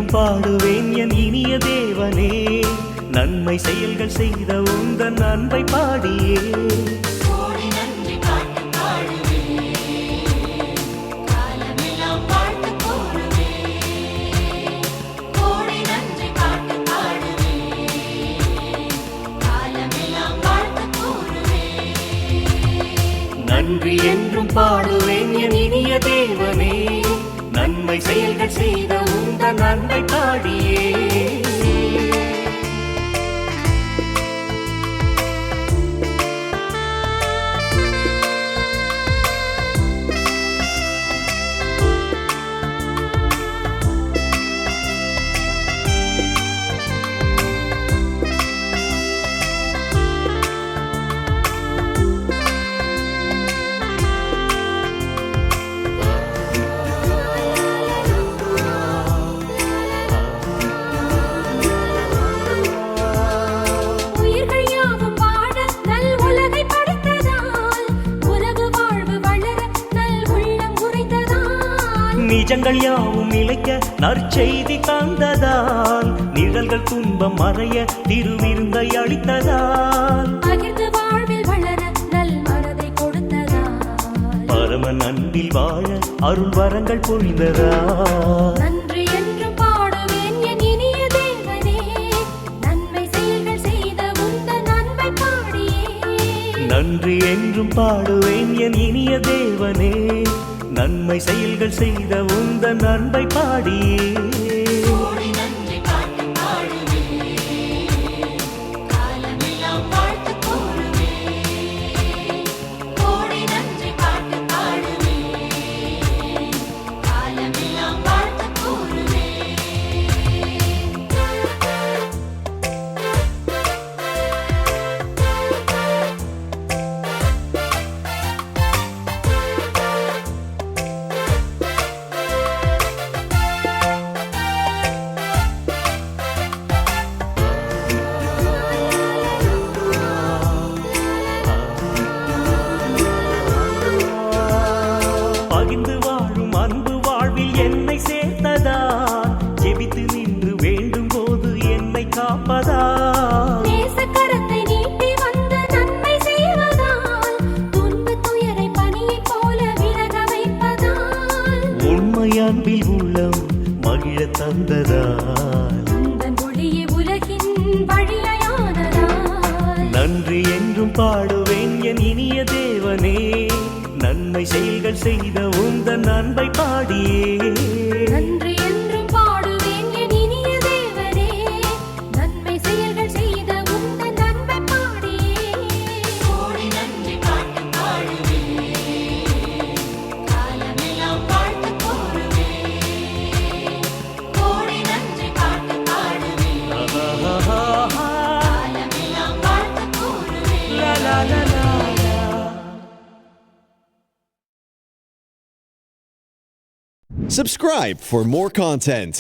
என்றும் பாடுவேன் என் இனிய தேவனே, நன்மை செயல்கள் செய்த உந்தன் அன்பை பாடியே. நன்றி என்றும் பாடுவேன் என் இனிய தேவனே, நன்மை செயல்கள் செய்த உந்தன் அன்பை பாடியே. நிஜங்கள் யாவும் நிலைக்க நற்செய்தி தந்ததால், நிழல்கள் துன்பம் மறைய திருவிருந்தை அளித்ததால், பகிர்ந்து வாழ்வில் வளர நல் மனதை கொடுத்ததால், பரமன் அன்பில் வாழ அருள் வரங்கள் பொழிந்ததால். நன்றி என்றும் பாடுவேன் என் இனிய தேவனே, நன்மை செயல்கள் செய்த உந்தன் அன்பை பாடியே. நன்றி என்றும் பாடுவேன் என் இனிய தேவனே, நன்மை செயல்கள் செய்த உந்தன் அன்பை பாடியே. பகிர்ந்து வாழும் அன்பு வாழ்வில் என்னை சேர்த்ததால், ஜெபித்து நின்று வேண்டும் போது என்னை காப்பதால், நேசக்கரத்தை நீட்டி வந்து நன்மை செய்வதால், துன்பத் துயரை பனியைப் போல விலக வைப்பதால், உண்மை அன்பில் உள்ளம் மகிழ தந்ததால், உந்தன் ஒளியே உலகின் வழியானதால். நன்றி என்றும் பாடுவேன் என் இனிய தேவனே, நன்மை செயல்கள் செய்த உந்தன் அன்பை பாடியே. நன்றி என்றும் பாடுவேன் என் இனிய தேவனே, நன்மை செயல்கள் செய்த உந்தன் அன்பை பாடியே. கோடி நன்றி பாட்டு பாடுவேன், காலமெல்லாம் வாழ்த்து கூறுவேன். கோடி நன்றி பாட்டு பாடுவேன், காலமெல்லாம் வாழ்த்து கூறுவேன். லா லா லா லா. Subscribe for more content.